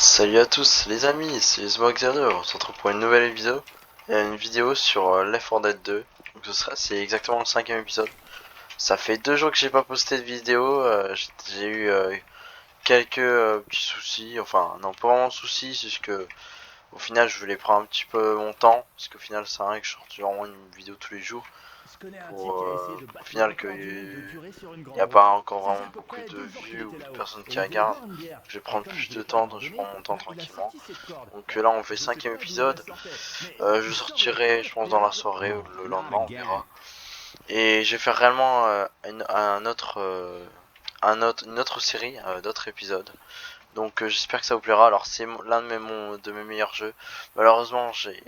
Salut à tous les amis, c'est Smog02, on se retrouve pour une nouvelle vidéo, une vidéo sur Left 4 Dead 2, donc c'est exactement le 5ème épisode. Ça fait 2 jours que j'ai pas posté de vidéo, j'ai eu quelques petits soucis, enfin non pas vraiment soucis, c'est juste que au final je voulais prendre un petit peu mon temps, parce qu'au final c'est vrai que je sortais vraiment une vidéo tous les jours, pour au final que il n'y a pas encore vraiment beaucoup de vues ou de personnes qui regardent. Je vais prendre plus de temps, donc je prends mon temps tranquillement. Donc là on fait 5ème épisode. Je sortirai je pense dans la soirée ou le lendemain, on verra. Et je vais faire réellement une autre série, d'autres épisodes. Donc j'espère que ça vous plaira. Alors c'est l'un de mes meilleurs jeux. Malheureusement j'ai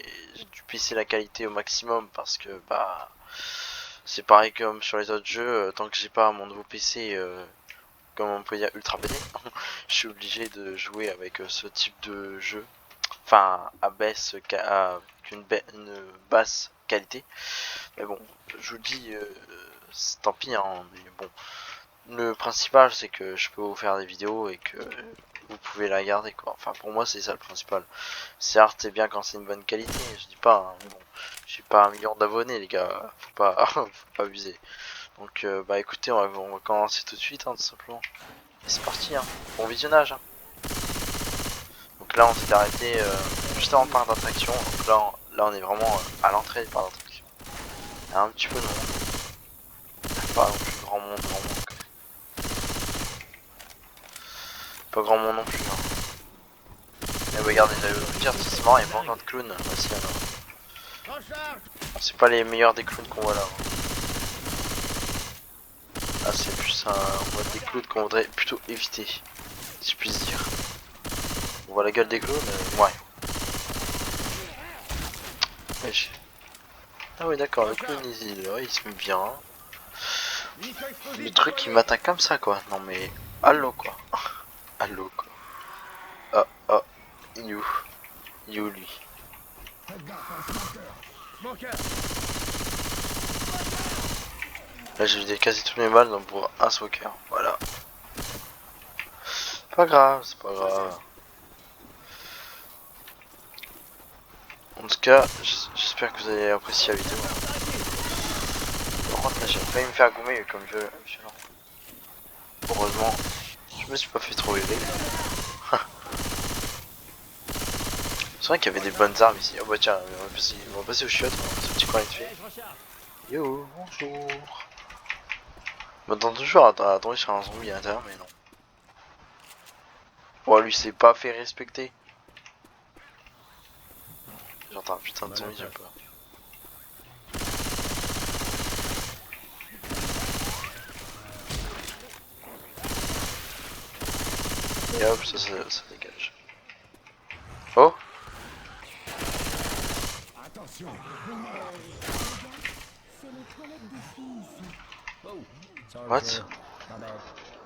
dû pisser la qualité au maximum parce que bah c'est pareil comme sur les autres jeux. Tant que j'ai pas mon nouveau PC, comme on peut dire ultra pété, je suis obligé de jouer avec ce type de jeu. Enfin à baisse une basse qualité. Mais bon, je vous dis, tant pis, hein, mais bon. Le principal, c'est que je peux vous faire des vidéos et que vous pouvez la garder, quoi. Enfin, pour moi, c'est ça le principal. Certes, c'est bien quand c'est une bonne qualité, je dis pas, hein, mais bon, j'ai pas 1 million d'abonnés, les gars, faut pas abuser. Donc, bah écoutez, on va commencer tout de suite, hein, tout simplement. Et c'est parti, hein. Bon visionnage, hein. Donc là, on s'est arrêté juste avant le parc d'attraction. Donc là, on est vraiment à l'entrée du parc d'attraction. Il y a un petit peu de monde. Pas non plus grand monde, quoi. Pas grand monde non plus, hein. Mais regardez, j'allais vous dire, c'est marrant, il y a pas encore de clowns. C'est pas les meilleurs des clowns qu'on voit là. Ah, c'est plus un mode des clowns qu'on voudrait plutôt éviter, si je puis dire. On voit la gueule des clowns, ouais. Ah oui, d'accord, le clown il se met bien. Le truc il m'attaque comme ça, quoi. Non mais, allô quoi. Allô quoi. Ah, ah, you lui. Là j'ai vidé quasi tous mes balles donc pour un smoker, voilà. Pas grave, c'est pas grave. En tout cas, j'espère que vous avez apprécié la vidéo. Par contre là j'ai failli me faire gommer comme jeu violent. Heureusement, je me suis pas fait trop aider. C'est vrai qu'il y avait des bonnes armes ici. Oh bah tiens, on va passer au chiottes, ce petit coin de fait. Yo, bonjour. Je m'attends toujours à tomber sur un zombie à l'intérieur, mais non. Oh, lui s'est pas fait respecter. J'entends un putain de zombie, j'aime pas. Et hop, ça dégage. Oh! What?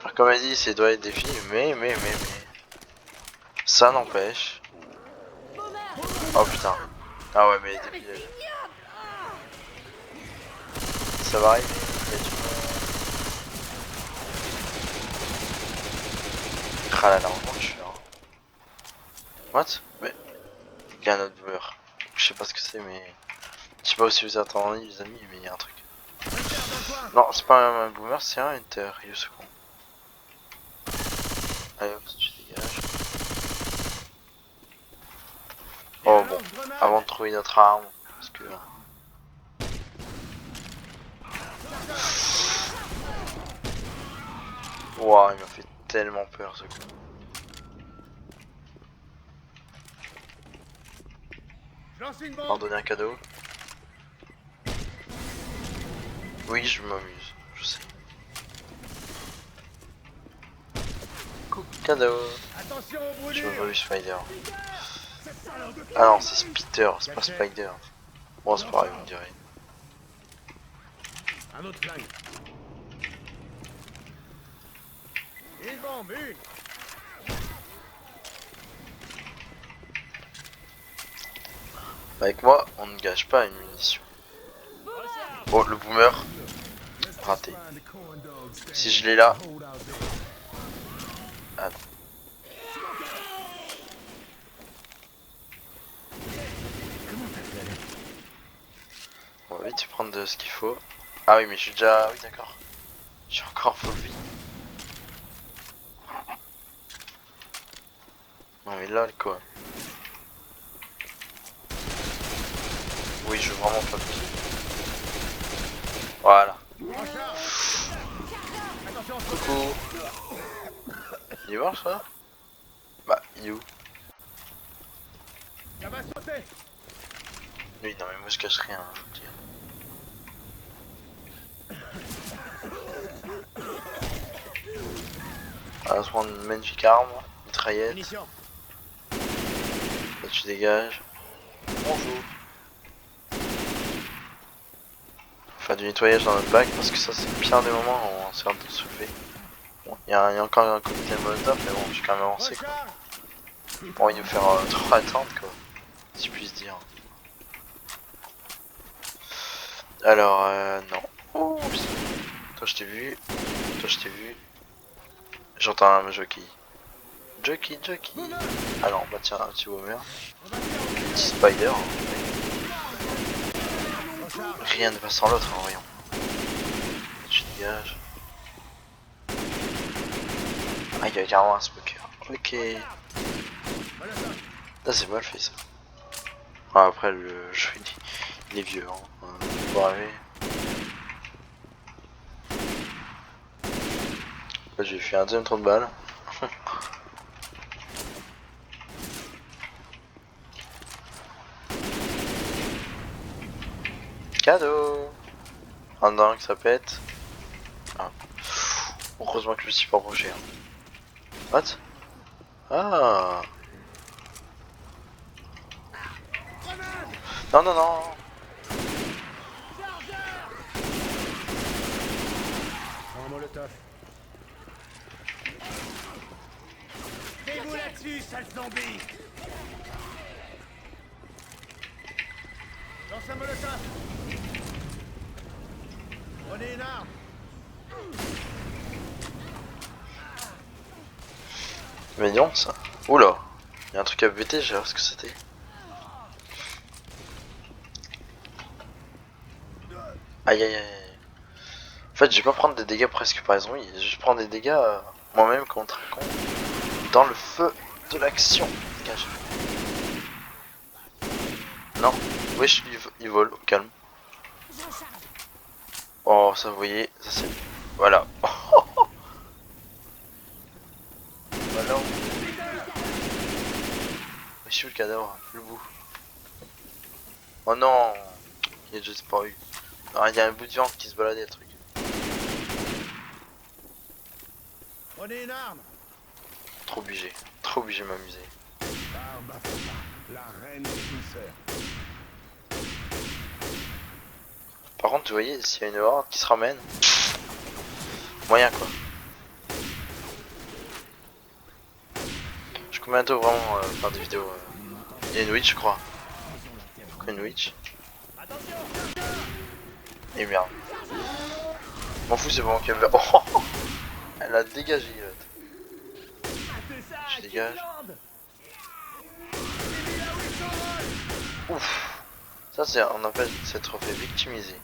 Alors, comme elle dit, c'est doit être des filles, mais. Ça n'empêche. Oh putain. Ah ouais, mais des pièges. Ça va arriver. Ah là là, je suis là. What? Mais. Il y a un autre boomer. Je sais pas ce que c'est, mais. Je sais pas si vous attendez, les amis, mais il y a un truc. Non, c'est pas un boomer, c'est un hunter. Il est second. Allez hop, tu dégages. Oh bon, avant de trouver notre arme, parce que. Ouah, il m'a fait tellement peur ce coup. M'en donner un cadeau. Oui, je m'amuse, je sais. Cadeau. Je me vu Spider. Ah non, c'est Spider, c'est pas Spider. Bon, c'est pareil, vous me direz. Un autre flingue. Une bombe, une. Avec moi, on ne gâche pas une munition. Oh, le boomer. Raté. Si je l'ai là. Ah non. vite fait prendre ce qu'il faut. Ah oui, mais je suis déjà... Oui, d'accord. Je suis encore full vie. Non mais lol quoi. Oui, je veux vraiment pas de kill. Voilà. Coucou. Il est mort ça? Bah, il est où? Oui, non mais moi je cache rien, je veux dire. On va se prendre une magnifique arme, mitraillette. Là tu dégages. Bonjour. Faire du nettoyage dans notre bac parce que ça c'est le pire des moments où on sert de soulever. Bon, il y a encore un comité de molotov mais bon, je suis quand même avancé quoi. Bon, il nous faire trop attendre quoi, si je puis dire. Alors, non. Oups. Toi je t'ai vu. Toi je t'ai vu. J'entends un jockey. Jockey. Ah non, bah tiens, un petit boomer. Petit spider. Rien ne va sans l'autre, hein, voyons. Tu dégages. Ah, il y a carrément un smoker. Ok. Là, c'est mal fait ça. Ah, après, le jeu il est vieux. Hein. Faut arriver. Là, j'ai fait un deuxième trou de balle. Cadeau. Un dingue, ça pète. Ah. Heureusement que je me suis pas approché. Hein. What? Ah. Non. Un molotov. Fais-vous là-dessus, sale zombie. Lance un molotov. Prenez une arme. Mais non, ça. Oula. Il y a un truc à buter, j'ai voir ce que c'était. Aïe. En fait, je vais pas prendre des dégâts presque par exemple, je vais prendre des dégâts moi-même contre un con. Dans le feu de l'action. Dégage. Non. Wesh, il vole, au calme. Oh, ça vous voyez, ça c'est... Voilà. Voilà. Wesh, où le cadavre, le bout. Oh non. Il est déjà disparu. Ah, il y a un bout de viande qui se baladait, le truc. Prenez une arme. Trop obligé de m'amuser. La reine des douceurs. Par contre, vous voyez, s'il y a une horde qui se ramène, moyen quoi. Je peux bientôt vraiment faire des vidéos. Il y a une witch, je crois. Pourquoi une witch? Et merde. M'en fous, c'est bon, qu'elle va. Oh, elle a dégagé l'autre. Je dégage. Ouf. Ça, c'est, on appelle s'être fait victimiser.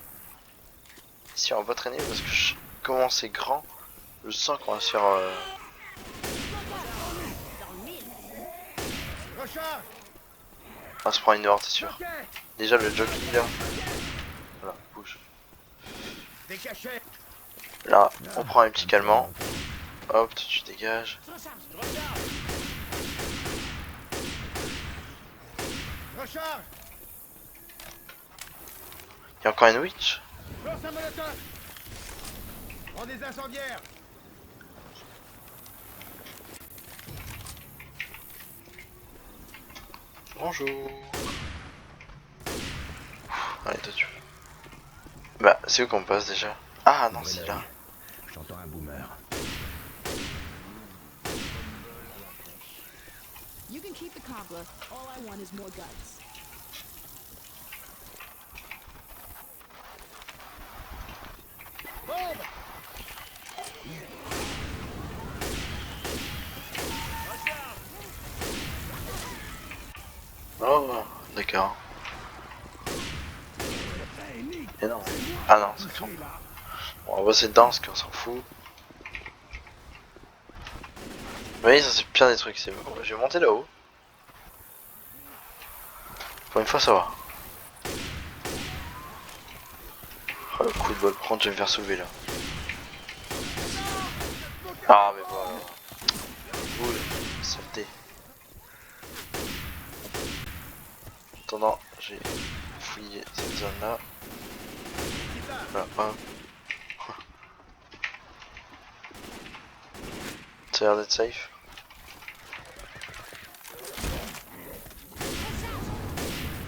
Ici, on va pas traîner parce que comment c'est grand, je sens qu'on va se faire. On va se prendre une horde, c'est sûr. Déjà, le jockey là. Voilà, bouge. Là, on prend un petit calmant. Hop, tu dégages. Il y a encore une witch. Prends des incendiaires. Bonjour. Allez, toi tu veux. Bah, c'est où qu'on passe déjà? Ah non, c'est là. J'entends un boomer. You can keep the cobbler. All I want is more guts. Oh, d'accord. Et non. Ah non, c'est con. Bon, on va bosser dedans parce qu'on s'en fout. Oui, ça c'est pire des trucs. C'est bon. Je vais monter là-haut. Pour une fois, ça va. Oh, le coup de bol. Par contre, je vais me faire soulever là. Ah, mais voilà. Cool. Saleté. En attendant, j'ai fouillé cette zone là. Voilà, hop. Ça a l'air d'être safe.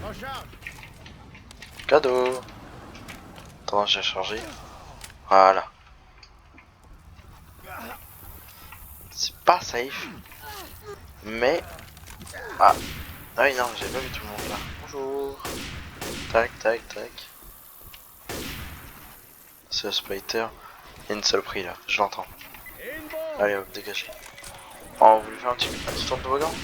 Recharge. Cadeau. Attends, j'ai chargé. Voilà. C'est pas safe. Mais... Ah. Ah oui, non, j'avais pas vu tout le monde là. Bonjour. Tac, tac, tac. C'est le spider. Il y a une saloperie là, je l'entends. Et une bombe. Allez hop, dégagez. Oh, on voulait faire un petit tour de toboggan.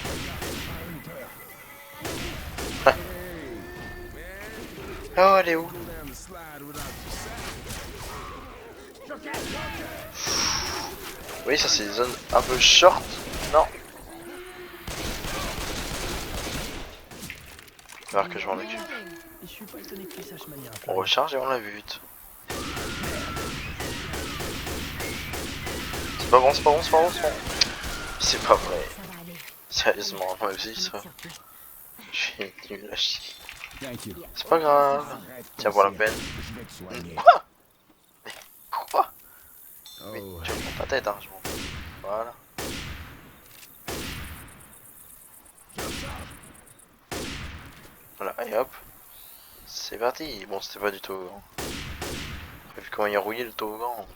Oh, elle est où? Oui, ça c'est des zones un peu short. Non. Il va falloir que je m'en occupe. Je suis pas étonné que tu saches manier un On flingue. recharge et on la bute. C'est pas bon, c'est pas bon, c'est pas bon, c'est pas bon. C'est pas vrai. Ça va aller. Sérieusement, moi aussi ça. Surtout. J'ai nul à chier. Thank you. C'est pas grave. Arrête, Tiens, pour la Conseil. peine. Je vais te soigner. Quoi? Mais quoi? Mais Oh, tu me prends pas tête, hein, je m'en fous. Voilà. Voilà, et hop. C'est parti. Bon, c'était pas du tout. Vu comment il a rouillé le toboggan.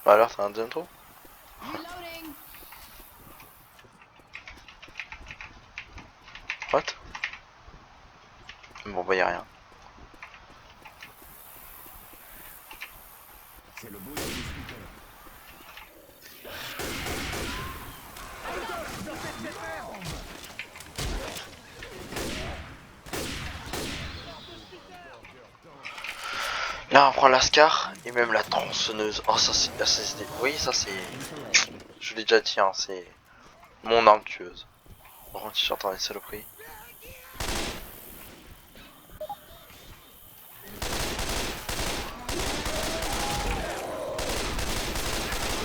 Bah alors, t'as un deuxième trou? Reloading. What? Bon, bah y'a rien. c'est le bout du discuteur. Là, on prend l'ascar et même la tronçonneuse. Oh, ça c'est la SSD. Oui, ça c'est. Je l'ai déjà dit, hein, c'est mon arme tueuse. Par contre, si j'entends les saloperies.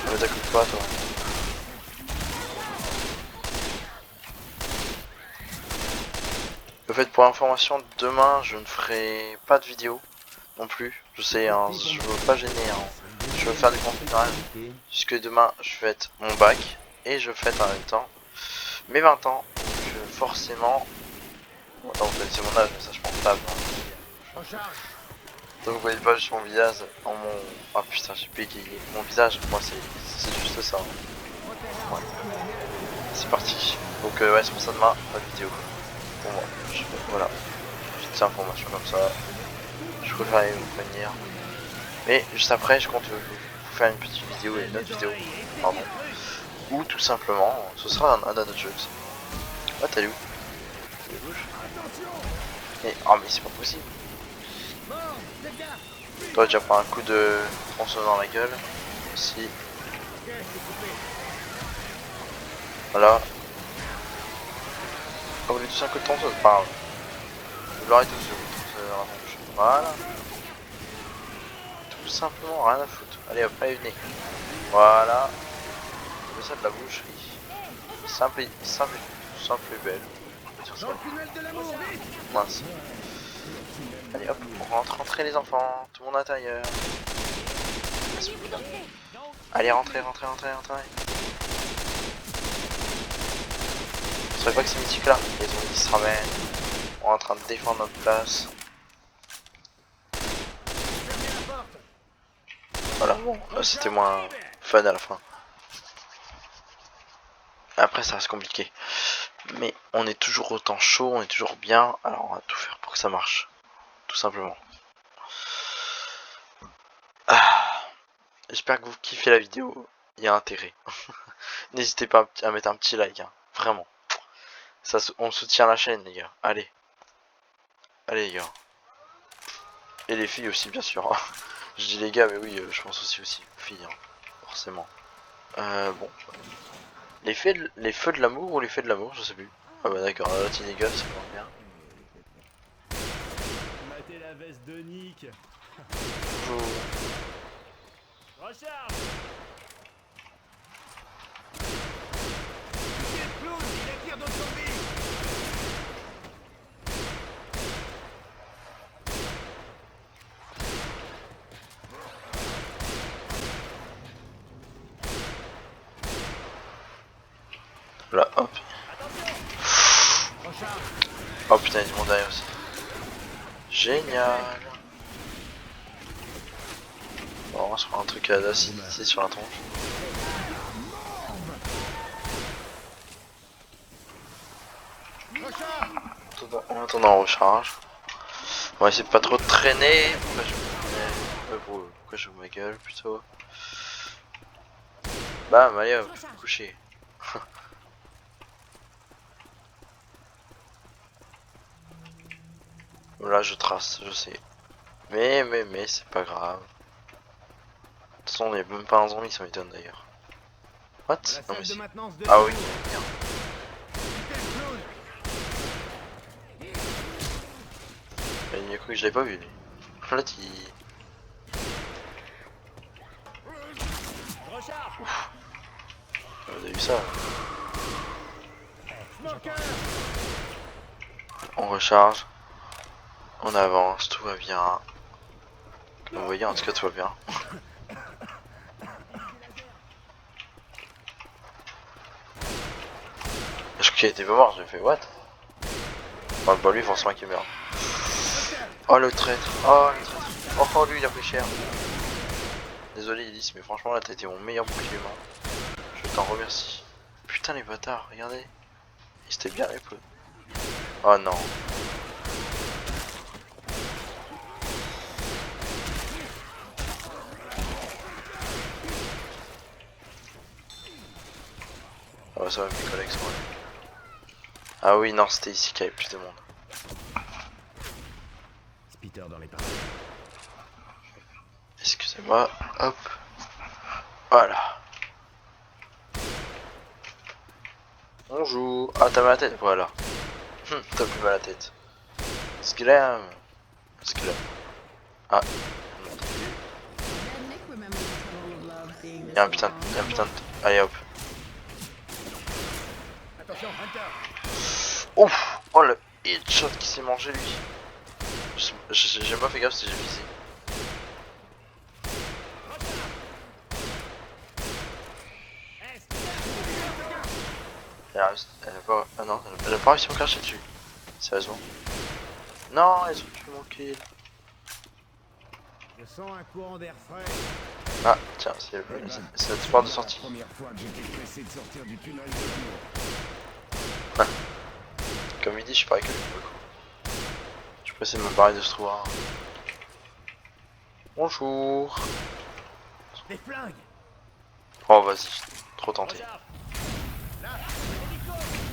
Ne t'occupe pas, toi. Le fait, pour information, demain je ne ferai pas de vidéo non plus. Je sais, hein, je veux pas gêner. Hein. Je veux faire du contenu quand même. Puisque demain je fête mon bac et je fête en même temps mes 20 ans. Donc forcément. Bon, non, vous connaissez mon âge, mais ça je m'en tape. Hein. Recharge. Donc vous voyez pas juste mon visage en mon. Ah putain, j'ai bégayé. Mon visage, moi c'est juste ça. Ouais. C'est parti. Donc ouais, c'est pour ça demain, pas de vidéo. Pour moi. Voilà. Petite information comme ça. Je préfère vous prévenir. Mais juste après, je compte vous faire une petite vidéo et une autre vidéo. Pardon. Ou tout simplement, ce sera un autre jeu. Ah, t'es où? Les bouches. Mais, oh, mais c'est pas possible. Toi, tu as pris un coup de tronçonneuse dans la gueule. Si. Voilà. Comme les tous un coup de tronçonneuse, pas grave. Je l'aurais tous eu. Voilà. Tout simplement, rien à foutre. Allez hop, allez, venez. Voilà. C'est ça de la boucherie. Simple et belle. On peut dire ça. Dans le tunnel de l'amour, vite. Mince. Allez hop, on rentre, rentrez les enfants, tout le monde à l'intérieur. Allez, rentrez. Je savais pas que c'est mythique là. Les zombies se ramènent. On est en train de défendre notre place. Voilà, bon, c'était moins fun à la fin. Après, ça reste compliqué. Mais on est toujours autant chaud, on est toujours bien. Alors, on va tout faire pour que ça marche. Tout simplement. Ah, j'espère que vous kiffez la vidéo. Il y a intérêt. N'hésitez pas à mettre un petit like. Hein. Vraiment. On soutient la chaîne, les gars. Allez. Allez, les gars. Et les filles aussi, bien sûr. Je dis les gars, mais oui, je pense aussi aux filles, hein, forcément. Bon. Les feux de l'amour ou les feux de l'amour, je sais plus. Ah bah d'accord, la Latinega, c'est pas bien. Matez la veste de Nick. Bonjour. Recharge. C'est le clown, il attire d'autres zombies. Là, hop. Recharge. Oh putain, il y a du monde derrière aussi. Génial. Bon, on va se prendre un truc à d'acidité sur la tronche. En attendant, on recharge. On va essayer de pas trop traîner. Pourquoi je ma gueule plutôt. Bam, allez hop, coucher. Là je trace, je sais. Mais c'est pas grave. De toute façon, il n'y a même pas un zombie, ça m'étonne d'ailleurs. What? Non mais si. Ah oui, bien. Il a cru que je l'avais pas vu lui. Là il... Ouf. Vous avez vu ça? On recharge. On avance, tout va bien. Comme vous voyez, en tout cas tout va bien. Je crois qu'il était pas mort, j'ai fait what? Oh bah lui forcément qu'il meurt. Oh le traître, oh le traître. Oh lui il a pris cher. Désolé Elise, mais franchement là t'as été mon meilleur bouclier humain. Je t'en remercie. Putain les bâtards, regardez. Ils étaient bien les peu. Oh non. Ah ouais, ça va, mes collègues sont là. Ah oui, non, c'était ici qu'il y avait plus de monde. Peter dans les parages. Excusez-moi, hop. Voilà. Bonjour. Ah, t'as mal à la tête, voilà. T'as plus mal à la tête. Sglam. Sglam. Ah. Then Nick remembers the tunnel of love being this Y'a un putain de... Allez hop. Attention, Hunter. Ouf. Oh le headshot qui s'est mangé lui. J'ai pas fait gaffe si j'ai visé. Elle a pas... Ah non, elle a pas réussi à me cracher dessus. Sérieusement. Non, ils ont tué mon kill. Je sens un courant d'air frais. Ah, tiens, c'est cette porte de sortie. Première fois que j'étais pressé de sortir du tunnel de l'amour. Comme il dit, je suis pareil que lui, pour le coup. Je suis pressé de me barrer de ce trou. Bonjour. Des flingues. Oh, vas-y, trop tenté.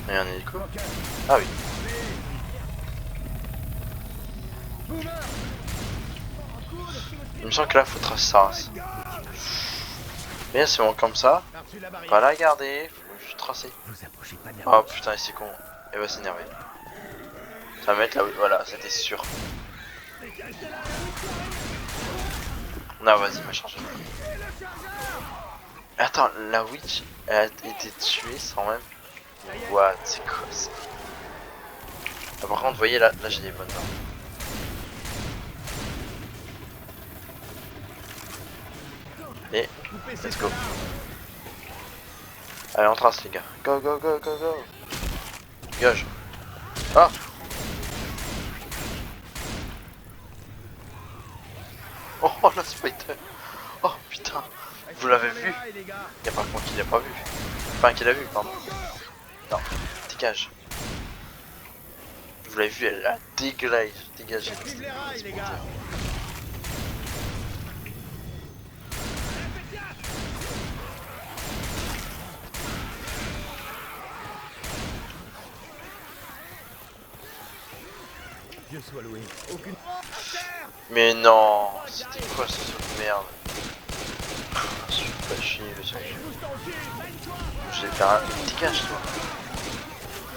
Il y a un hélico. Ah oui. Il me semble que là, faut tracer sa race. Mais c'est bon comme ça. Pas la garder, faut juste tracer. Oh putain, c'est con. Elle va s'énerver. Ça va mettre là, voilà, c'était sûr. Non, vas-y, va charger. Attends, la witch, elle a été tuée sans même. What, c'est quoi ça? Ah, par contre, vous voyez là j'ai des bonnes armes. Et let's go. Allez, on trace les gars. Go go go go go. Gage. Ah. Oh la spider. Oh putain. Vous l'avez vu? Y'a pas que moi qui l'a pas vu. Enfin qui l'a vu, pardon. Non, dégage. Vous l'avez vu, elle a dégagé. Dégagé. je sois loué. Aucune. Mais non, c'était quoi ce truc de merde? Je suis pas chier, le truc. Je vais faire un petit cache toi.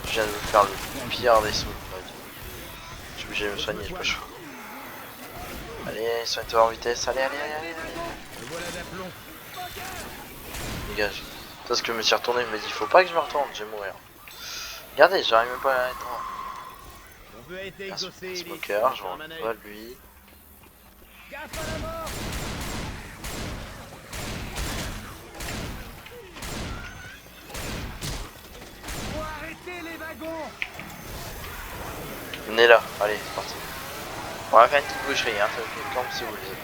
Je viens de me faire le pire des sauts. Je suis obligé de me soigner, j'ai pas le choix. Allez, soigne-toi en vitesse, allez, allez, allez, allez, allez. Le voilà d'aplomb. Dégage. Toi, ce que je me suis retourné, je me dis, faut pas que je me retourne, je vais mourir. Regardez, j'arrive même pas à être. Mon vœu a été Un exaucé, Ellie. smoker, je Dans vois ma pas de lui. Gaffe à la mort. Faut arrêter les wagons. Venez là, allez, c'est parti. On va faire une petite boucherie, hein, ça fait comme si vous voulez.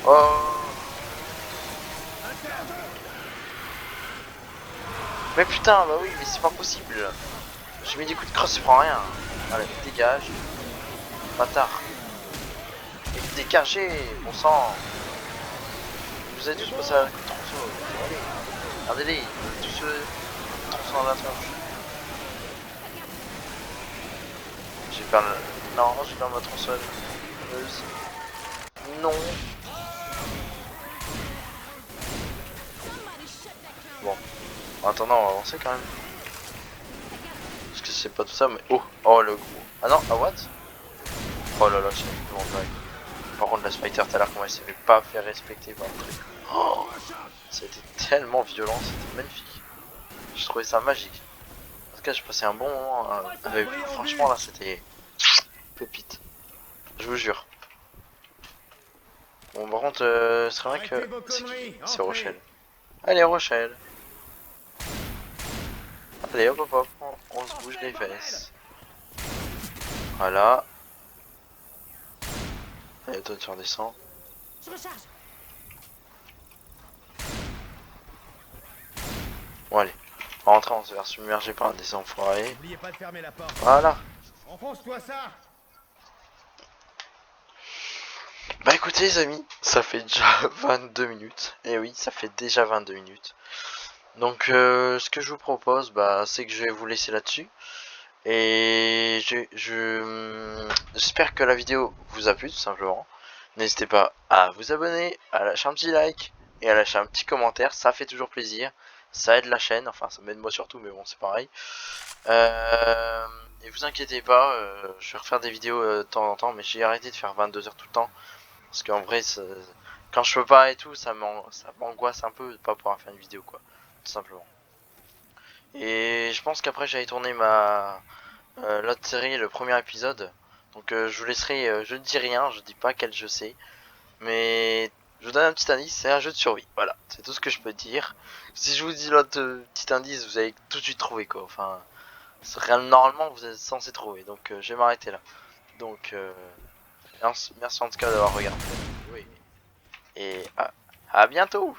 Oh. Mais putain, bah oui, mais c'est pas possible. J'ai mis des coups de crosse, il prend rien. Allez, dégage. Bâtard. Dégagez, bon sang. Vous avez tous passé à la coup de tronçon. Allez, regardez-les, tous tronçon à la tronche. J'ai perdu. Non, j'ai perdu ma tronçonneuse. Non. Bon. En attendant, on va avancer quand même. Parce que c'est pas tout ça, mais. Oh, oh le gros. Ah non, ah what? Oh là là, c'est bon, ouais. Par contre, la Spider, tout à l'heure, comment elle s'est fait pas faire respecter par le truc. Oh, c'était tellement violent, c'était magnifique. Je trouvais ça magique. En tout cas, j'ai passé un bon moment avec vous. Franchement, là, c'était pépite. Je vous jure. Bon, par contre, c'est vrai que c'est Rochelle. Allez, Rochelle. Allez, hop, hop, hop, on se bouge les fesses. Voilà. Allez, toi, tu redescends. Je recharge. Bon, allez. On va rentrer, on se faire submerger par des enfoirés. N'oubliez pas de fermer la porte. Voilà. Enfonce-toi ça. Bah écoutez les amis, ça fait déjà 22 minutes. Et oui, ça fait déjà 22 minutes. Donc ce que je vous propose, bah, c'est que je vais vous laisser là-dessus. Et j'espère que la vidéo vous a plu tout simplement. N'hésitez pas à vous abonner, à lâcher un petit like et à lâcher un petit commentaire, ça fait toujours plaisir. Ça aide la chaîne, enfin ça m'aide moi surtout, mais bon c'est pareil. Et vous inquiétez pas, je vais refaire des vidéos de temps en temps, mais j'ai arrêté de faire 22 heures tout le temps. Parce qu'en vrai, quand je peux pas et tout, ça m'angoisse un peu de pas pouvoir faire une vidéo quoi, tout simplement. Et je pense qu'après j'allais tourner l'autre série, le premier épisode. Donc je vous laisserai, je ne dis rien, je dis pas quel jeu c'est. Mais je vous donne un petit indice, c'est un jeu de survie. Voilà, c'est tout ce que je peux dire. Si je vous dis l'autre petit indice, vous allez tout de suite trouver quoi. Enfin, normalement vous êtes censé trouver. Donc je vais m'arrêter là. Donc merci en tout cas d'avoir regardé. Oui. Et à bientôt.